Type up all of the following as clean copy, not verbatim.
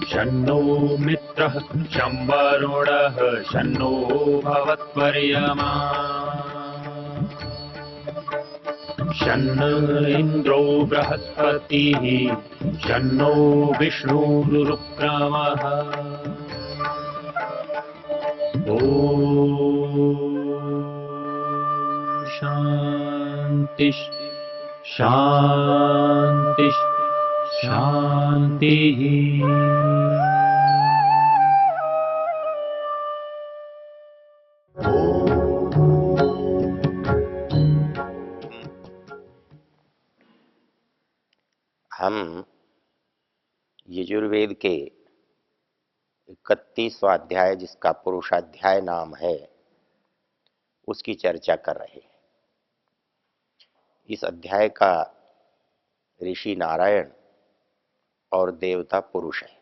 शन्नो मित्रः शं वरुणः शन्नो भवत्वर्यमा शन्न इन्द्रो बृहस्पतिः शन्नो विष्णुरुक्रमः ॐ शान्ति शान्ति शान्तिः। हम यजुर्वेद के 31वां अध्याय, जिसका पुरुषाध्याय नाम है, उसकी चर्चा कर रहे हैं। इस अध्याय का ऋषि नारायण और देवता पुरुष है।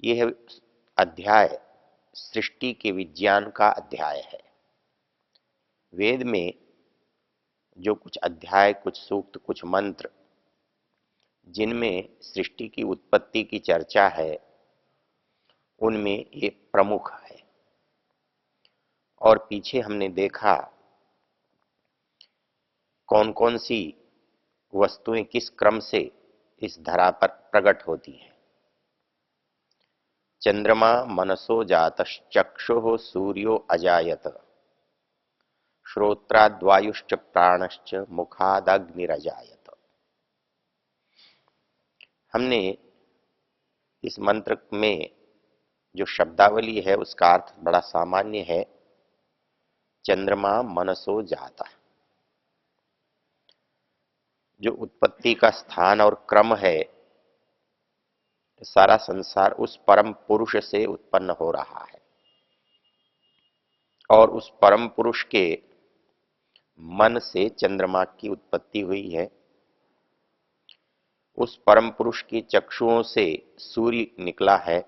यह अध्याय सृष्टि के विज्ञान का अध्याय है। वेद में जो कुछ अध्याय, कुछ सूक्त, कुछ मंत्र जिनमें सृष्टि की उत्पत्ति की चर्चा है, उनमें ये प्रमुख है। और पीछे हमने देखा कौन कौन सी वस्तुएं किस क्रम से इस धरा पर प्रकट होती हैं। चंद्रमा मनसो जातश्चक्षुः सूर्यो अजायत, श्रोत्राद्वायुश्च प्राणश्च मुखादग्निरजायत। हमने इस मंत्र में जो शब्दावली है उसका अर्थ बड़ा सामान्य है। चंद्रमा मनसो जाता, जो उत्पत्ति का स्थान और क्रम है, सारा संसार उस परम पुरुष से उत्पन्न हो रहा है। और उस परम पुरुष के मन से चंद्रमा की उत्पत्ति हुई है। उस परम पुरुष की चक्षुओं से सूर्य निकला है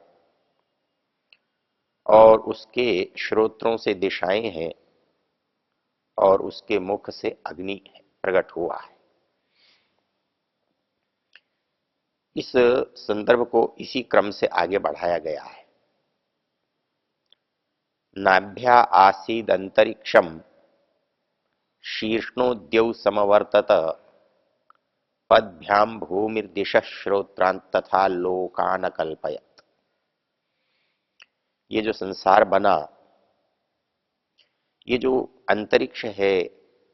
और उसके श्रोत्रों से दिशाएं हैं और उसके मुख से अग्नि प्रकट हुआ है। इस संदर्भ को इसी क्रम से आगे बढ़ाया गया है। नाभ्या आसीदंतरिक्षम शीर्ष्णोद्यौ समवर्तत, पद्भ्याम भूमिर्दिशः श्रोत्रान् तथा लोकान् अकल्पयत्। ये जो संसार बना, ये जो अंतरिक्ष है,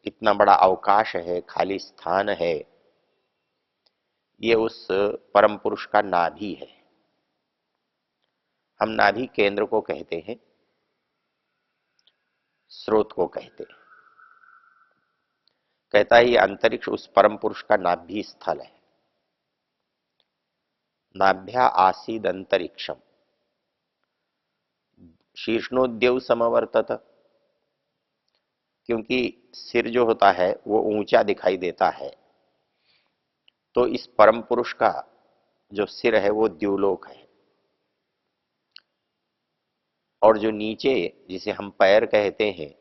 इतना बड़ा अवकाश है, खाली स्थान है, ये उस परम पुरुष का नाभि है। हम नाभि केंद्र को कहते हैं, स्रोत को कहते हैं। कहता है ये अंतरिक्ष उस परम पुरुष का नाभि स्थल है। नाभ्या आसीद अंतरिक्षम शीर्ष्णोद्यौ समवर्तत, क्योंकि सिर जो होता है वो ऊंचा दिखाई देता है, तो इस परम पुरुष का जो सिर है वो द्युलोक है। और जो नीचे, जिसे हम पैर कहते हैं,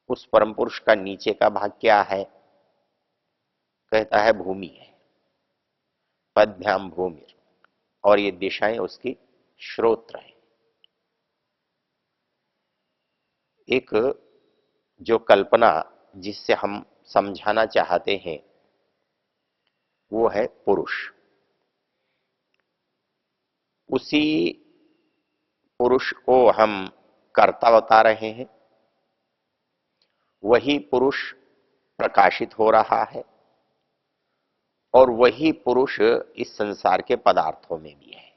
उस परम पुरुष का नीचे का भाग क्या है? कहता है भूमि है। पद्भ्याम भूमि, और ये दिशाएं उसकी श्रोत्र है। एक जो कल्पना जिससे हम समझाना चाहते हैं वो है पुरुष। उसी पुरुष को हम कर्ता बता रहे हैं। वही पुरुष प्रकाशित हो रहा है और वही पुरुष इस संसार के पदार्थों में भी है।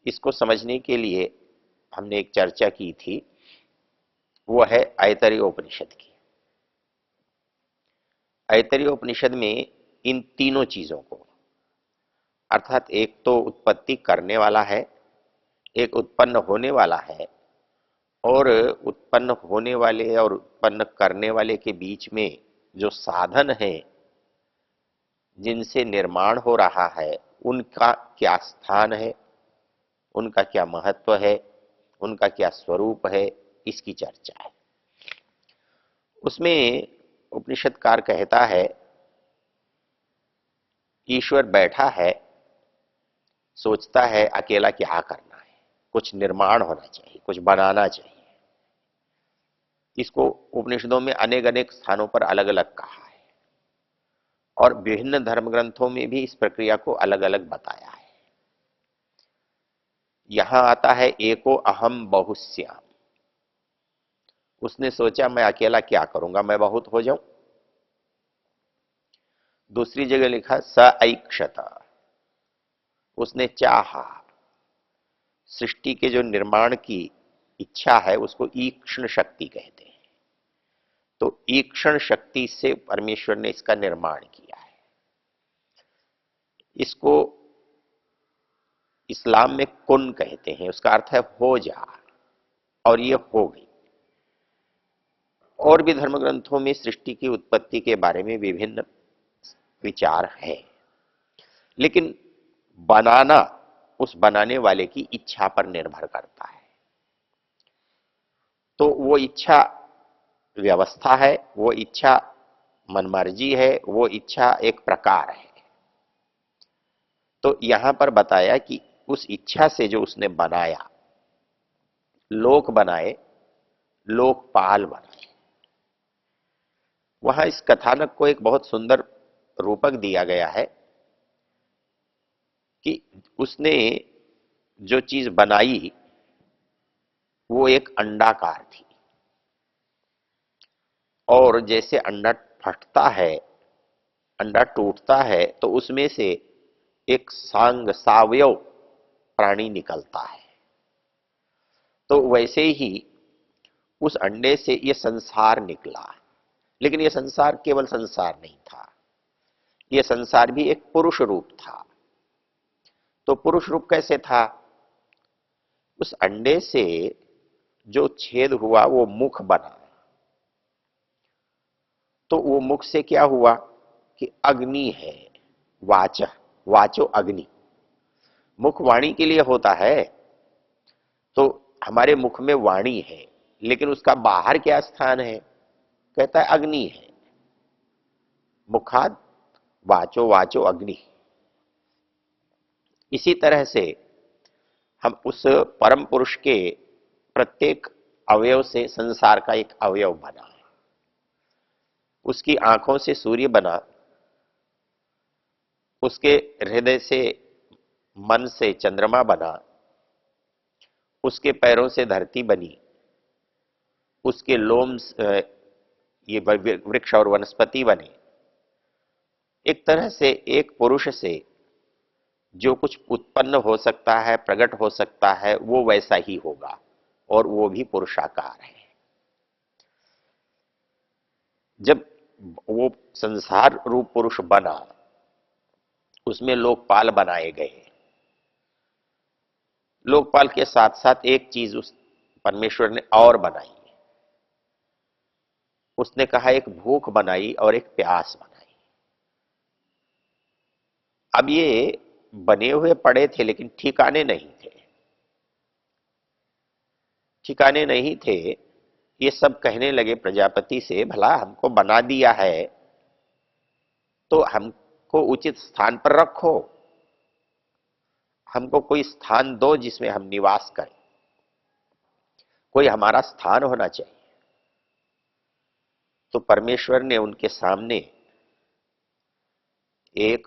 इसको समझने के लिए हमने एक चर्चा की थी, वो है ऐतरेय उपनिषद की। ऐतरेय उपनिषद में इन तीनों चीजों को, अर्थात एक तो उत्पत्ति करने वाला है, एक उत्पन्न होने वाला है, और उत्पन्न होने वाले और उत्पन्न करने वाले के बीच में जो साधन है जिनसे निर्माण हो रहा है, उनका क्या स्थान है, उनका क्या महत्व है, उनका क्या स्वरूप है, इसकी चर्चा है। उसमें उपनिषदकार कहता है, ईश्वर बैठा है, सोचता है अकेला क्या करना है, कुछ निर्माण होना चाहिए, कुछ बनाना चाहिए। इसको उपनिषदों में अनेक अनेक स्थानों पर अलग अलग कहा है और विभिन्न धर्म ग्रंथों में भी इस प्रक्रिया को अलग अलग बताया है। यहां आता है एको अहम बहुश्याम। उसने सोचा मैं अकेला क्या करूंगा, मैं बहुत हो जाऊं। दूसरी जगह लिखा स ऐक्षत, उसने चाहा। सृष्टि के जो निर्माण की इच्छा है उसको ईक्षण शक्ति कहते हैं। तो ईक्षण शक्ति से परमेश्वर ने इसका निर्माण किया है। इसको इस्लाम में कुन कहते हैं, उसका अर्थ है हो जा, और ये हो गई। और भी धर्म ग्रंथों में सृष्टि की उत्पत्ति के बारे में विभिन्न विचार हैं, लेकिन बनाना उस बनाने वाले की इच्छा पर निर्भर करता है। तो वो इच्छा व्यवस्था है, वो इच्छा मनमर्जी है, वो इच्छा एक प्रकार है। तो यहां पर बताया कि उस इच्छा से जो उसने बनाया, लोक बनाए, लोकपाल बनाए। वहां इस कथानक को एक बहुत सुंदर रूपक दिया गया है कि उसने जो चीज बनाई वो एक अंडाकार थी, और जैसे अंडा फटता है, अंडा टूटता है, तो उसमें से एक सांग सावयव प्राणी निकलता है। तो वैसे ही उस अंडे से ये संसार निकला। लेकिन ये संसार केवल संसार नहीं था, ये संसार भी एक पुरुष रूप था। तो पुरुष रूप कैसे था? उस अंडे से जो छेद हुआ वो मुख बना। तो वो मुख से क्या हुआ कि अग्नि है, वाच, वाचो अग्नि। मुख वाणी के लिए होता है, तो हमारे मुख में वाणी है, लेकिन उसका बाहर क्या स्थान है? कहता है अग्नि है। मुखाद वाचो वाचो अग्नि। इसी तरह से हम उस परम पुरुष के प्रत्येक अवयव से संसार का एक अवयव बना है। उसकी आंखों से सूर्य बना, उसके हृदय से, मन से चंद्रमा बना, उसके पैरों से धरती बनी, उसके लोम ये वृक्ष और वनस्पति बने। एक तरह से एक पुरुष से जो कुछ उत्पन्न हो सकता है, प्रकट हो सकता है, वो वैसा ही होगा, और वो भी पुरुषाकार है। जब वो संसार रूप पुरुष बना, उसमें लोकपाल बनाए गए। लोकपाल के साथ साथ एक चीज उस परमेश्वर ने और बनाई। उसने कहा एक भूख बनाई और एक प्यास बनाई। अब ये बने हुए पड़े थे, लेकिन ठिकाने नहीं थे। ठिकाने नहीं थे। ये सब कहने लगे प्रजापति से, भला हमको बना दिया है तो हमको उचित स्थान पर रखो, हमको कोई स्थान दो जिसमें हम निवास करें, कोई हमारा स्थान होना चाहिए। तो परमेश्वर ने उनके सामने एक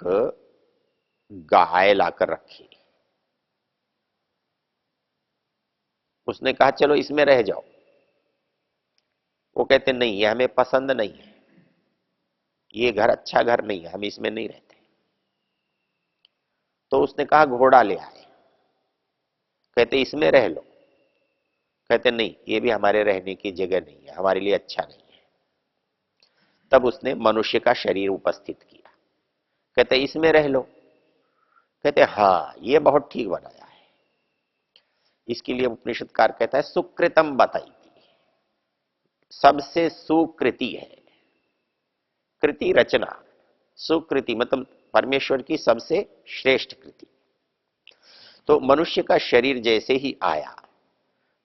गाय लाकर रखी। उसने कहा चलो इसमें रह जाओ। वो कहते नहीं, ये हमें पसंद नहीं है, ये घर अच्छा घर नहीं है, हम इसमें नहीं रहते। तो उसने कहा घोड़ा ले आए। कहते इसमें रह लो। कहते नहीं, ये भी हमारे रहने की जगह नहीं है, हमारे लिए अच्छा नहीं है। तब उसने मनुष्य का शरीर उपस्थित किया। कहते इसमें रह लो। कहते हाँ, ये बहुत ठीक बनाया है। इसके लिए उपनिषदकार कहता है सुकृतम बताई थी, सबसे सुकृति है। कृति रचना, सुकृति मतलब परमेश्वर की सबसे श्रेष्ठ कृति। तो मनुष्य का शरीर जैसे ही आया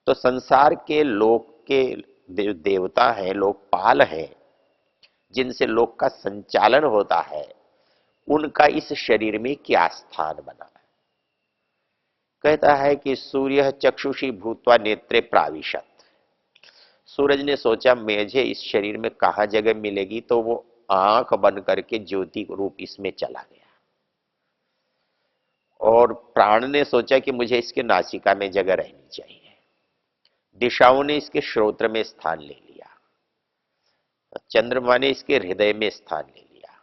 तो संसार के लोक के देवता हैं, लोकपाल हैं, जिनसे लोक का संचालन होता है, उनका इस शरीर में क्या स्थान बना। कहता है कि सूर्य चक्षुषी भूत्वा नेत्रे प्राविशत। सूरज ने सोचा मुझे इस शरीर में कहां जगह मिलेगी, तो वो आंख बंद करके ज्योति रूप इसमें चला गया। और प्राण ने सोचा कि मुझे इसके नासिका में जगह रहनी चाहिए। दिशाओं ने इसके श्रोत्र में स्थान ले लिया, चंद्रमा ने इसके हृदय में स्थान ले लिया,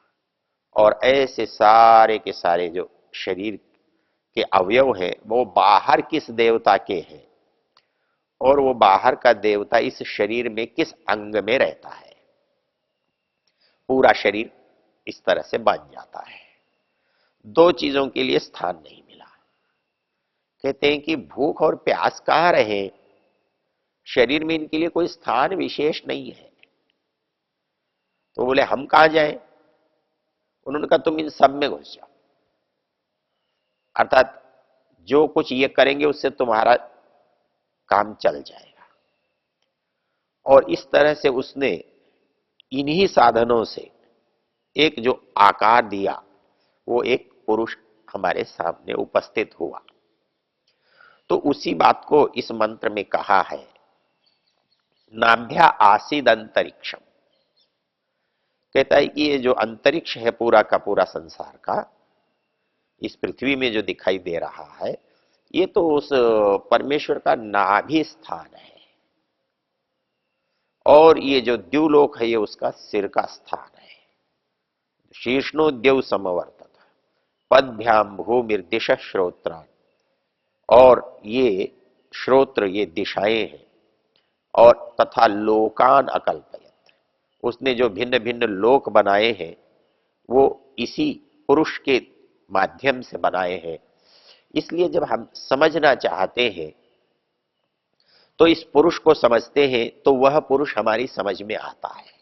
और ऐसे सारे के सारे जो शरीर के अवयव हैं वो बाहर किस देवता के हैं, और वो बाहर का देवता इस शरीर में किस अंग में रहता है। पूरा शरीर इस तरह से बन जाता है। दो चीजों के लिए स्थान नहीं मिला। कहते हैं कि भूख और प्यास कहां रहे, शरीर में इनके लिए कोई स्थान विशेष नहीं है। तो बोले हम कहां जाएं? उन्होंने कहा तुम इन सब में घुस जाओ, अर्थात जो कुछ ये करेंगे उससे तुम्हारा काम चल जाएगा। और इस तरह से उसने इन्हीं साधनों से एक जो आकार दिया, वो एक पुरुष हमारे सामने उपस्थित हुआ। तो उसी बात को इस मंत्र में कहा है, नाभ्या आसीद अंतरिक्षम। कहता है कि ये जो अंतरिक्ष है पूरा का पूरा संसार का, इस पृथ्वी में जो दिखाई दे रहा है, ये तो उस परमेश्वर का नाभि स्थान है, और ये जो द्युलोक है ये उसका सिर का स्थान है। शीर्षणो द्यौ समवर्तत पदभ्याम भूमिर्दिश श्रोत्रान। और ये श्रोत्र ये दिशाएं हैं, और तथा लोकान अकल्पयत, उसने जो भिन्न भिन्न लोक बनाए हैं वो इसी पुरुष के माध्यम से बनाए हैं। इसलिए जब हम समझना चाहते हैं तो इस पुरुष को समझते हैं, तो वह पुरुष हमारी समझ में आता है,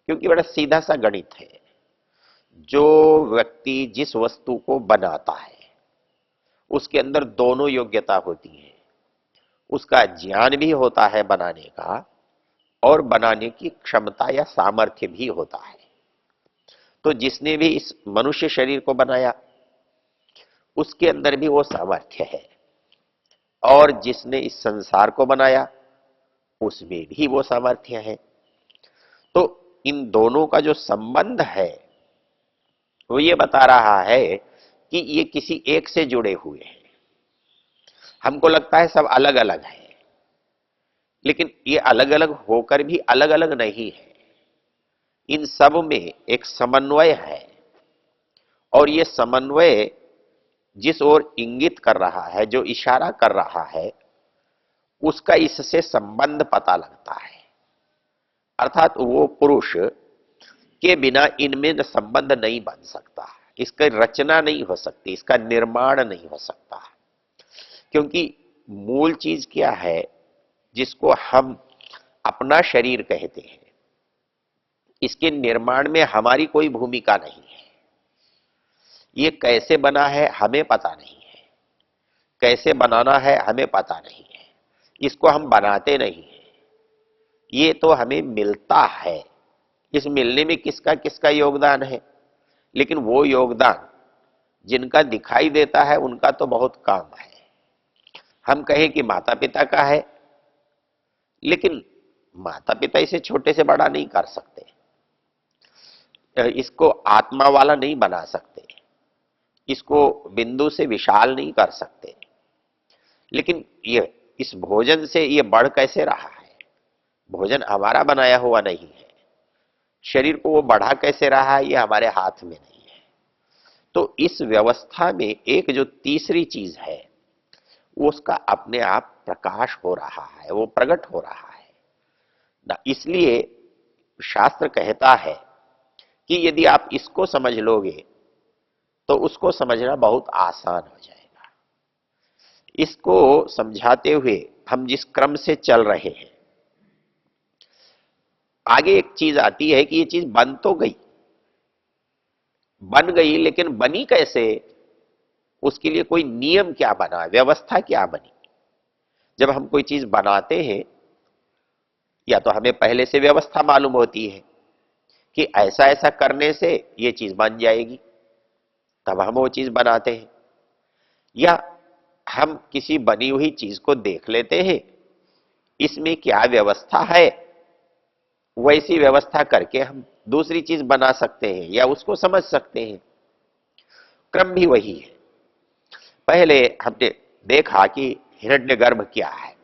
क्योंकि बड़ा सीधा सा गणित है। जो व्यक्ति जिस वस्तु को बनाता है उसके अंदर दोनों योग्यता होती है, उसका ज्ञान भी होता है बनाने का, और बनाने की क्षमता या सामर्थ्य भी होता है। तो जिसने भी इस मनुष्य शरीर को बनाया उसके अंदर भी वो सामर्थ्य है, और जिसने इस संसार को बनाया उसमें भी वो सामर्थ्य है। तो इन दोनों का जो संबंध है वो ये बता रहा है कि ये किसी एक से जुड़े हुए हैं। हमको लगता है सब अलग अलग है, लेकिन ये अलग अलग होकर भी अलग अलग नहीं है। इन सब में एक समन्वय है, और ये समन्वय जिस ओर इंगित कर रहा है, जो इशारा कर रहा है, उसका इससे संबंध पता लगता है। अर्थात वो पुरुष के बिना इनमें संबंध नहीं बन सकता, इसकी रचना नहीं हो सकती, इसका निर्माण नहीं हो सकता। क्योंकि मूल चीज क्या है जिसको हम अपना शरीर कहते हैं, इसके निर्माण में हमारी कोई भूमिका नहीं है। ये कैसे बना है हमें पता नहीं है, कैसे बनाना है हमें पता नहीं है, इसको हम बनाते नहीं है, ये तो हमें मिलता है। इस मिलने में किसका किसका योगदान है, लेकिन वो योगदान जिनका दिखाई देता है उनका तो बहुत कम है। हम कहें कि माता पिता का है, लेकिन माता पिता इसे छोटे से बड़ा नहीं कर सकते, इसको आत्मा वाला नहीं बना सकते, इसको बिंदु से विशाल नहीं कर सकते। लेकिन ये इस भोजन से ये बढ़ कैसे रहा है? भोजन हमारा बनाया हुआ नहीं है, शरीर को वो बढ़ा कैसे रहा है ये हमारे हाथ में नहीं है। तो इस व्यवस्था में एक जो तीसरी चीज है वो उसका अपने आप प्रकाश हो रहा है, वो प्रकट हो रहा है ना। इसलिए शास्त्र कहता है कि यदि आप इसको समझ लोगे तो उसको समझना बहुत आसान हो जाएगा। इसको समझाते हुए हम जिस क्रम से चल रहे हैं, आगे एक चीज आती है कि ये चीज बन तो गई, बन गई, लेकिन बनी कैसे? उसके लिए कोई नियम क्या बना, व्यवस्था क्या बनी। जब हम कोई चीज बनाते हैं या तो हमें पहले से व्यवस्था मालूम होती है कि ऐसा ऐसा करने से ये चीज बन जाएगी, तब हम वो चीज बनाते हैं, या हम किसी बनी हुई चीज को देख लेते हैं, इसमें क्या व्यवस्था है, वैसी व्यवस्था करके हम दूसरी चीज बना सकते हैं या उसको समझ सकते हैं। क्रम भी वही है। पहले हमने देखा कि हिरण्यगर्भ क्या है,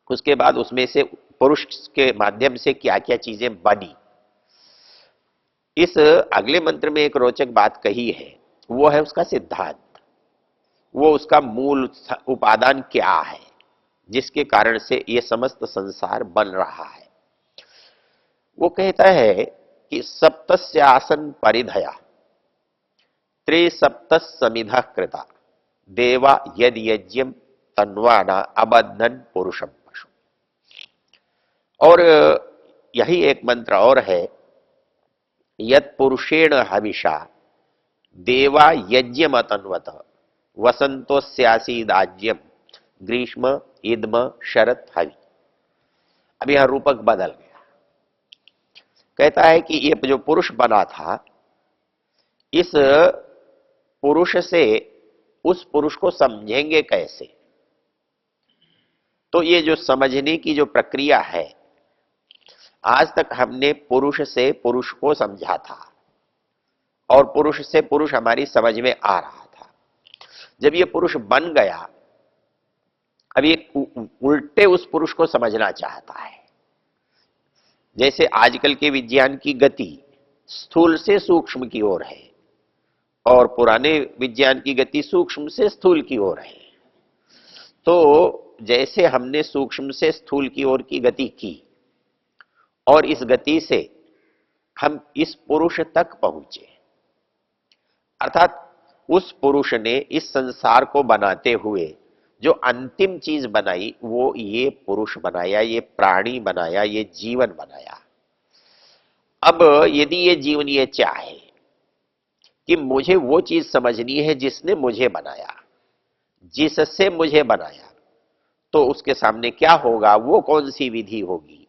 उसके बाद उसमें से पुरुष के माध्यम से क्या क्या चीजें बनी। इस अगले मंत्र में एक रोचक बात कही है, वो है उसका सिद्धांत, वो उसका मूल उपादान क्या है जिसके कारण से ये समस्त संसार बन रहा है। वो कहता है कि सप्तस्यासन परिधया त्रिसप्त समिधा कृता देवा यद यज्ञम तन्वाना अबद्धन पुरुषम पशु। और यही एक मंत्र और है, यत पुरुषेण हविषा देवा यज्ञम अतन्वत वसंतोस्यासीदाज्यम ग्रीष्म इद्म शरत हवि। अब यह रूपक बदल गया। कहता है कि ये जो पुरुष बना था, इस पुरुष से उस पुरुष को समझेंगे कैसे। तो ये जो समझने की जो प्रक्रिया है, आज तक हमने पुरुष से पुरुष को समझा था और पुरुष से पुरुष हमारी समझ में आ रहा था। जब ये पुरुष बन गया, अब ये उल्टे उस पुरुष को समझना चाहता है। जैसे आजकल के विज्ञान की गति स्थूल से सूक्ष्म की ओर है और पुराने विज्ञान की गति सूक्ष्म से स्थूल की ओर है। तो जैसे हमने सूक्ष्म से स्थूल की ओर की गति की और इस गति से हम इस पुरुष तक पहुंचे, अर्थात उस पुरुष ने इस संसार को बनाते हुए जो अंतिम चीज बनाई वो ये पुरुष बनाया, ये प्राणी बनाया, ये जीवन बनाया। अब यदि ये जीवन ये चाहे कि मुझे वो चीज समझनी है जिसने मुझे बनाया, जिससे मुझे बनाया, तो उसके सामने क्या होगा, वो कौन सी विधि होगी,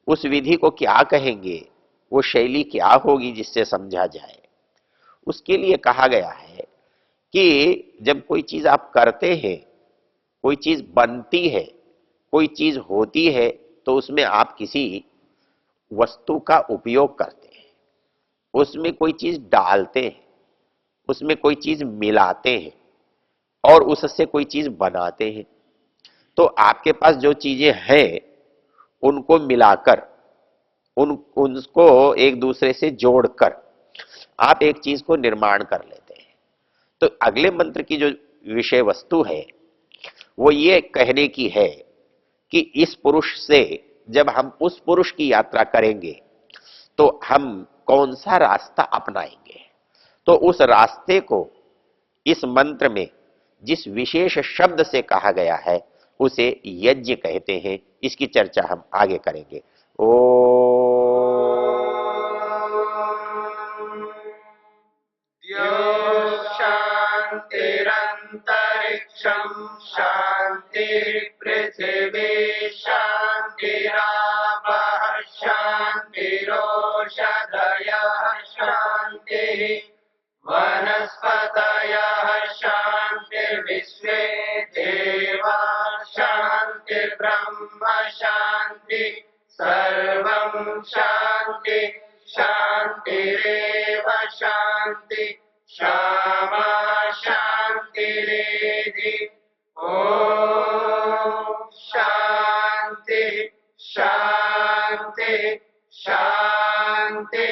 उस विधि को क्या कहेंगे, वो शैली क्या होगी जिससे समझा जाए। उसके लिए कहा गया है कि जब कोई चीज आप करते हैं, कोई चीज बनती है, कोई चीज होती है, तो उसमें आप किसी वस्तु का उपयोग करते हैं, उसमें कोई चीज डालते हैं, उसमें कोई चीज मिलाते हैं और उससे कोई चीज बनाते हैं। तो आपके पास जो चीजें हैं उनको मिलाकर, उनको एक दूसरे से जोड़कर आप एक चीज को निर्माण कर लेते हैं। तो अगले मंत्र की जो विषय वस्तु है वो ये कहने की है कि इस पुरुष से जब हम उस पुरुष की यात्रा करेंगे तो हम कौन सा रास्ता अपनाएंगे। तो उस रास्ते को इस मंत्र में जिस विशेष शब्द से कहा गया है उसे यज्ञ कहते हैं। इसकी चर्चा हम आगे करेंगे। ओ शांतिरंतरिक्षं शांति पृथिवी शांतिरापः शांतिरोषधयः शांति वनस्पतयः शांतिर्विश्वे देवा शांतिर्ब्रह्म शांति सर्वं शांति शांतिरेव शांति क्षमा शांतिरेधि। ओम शांति शांति शांति।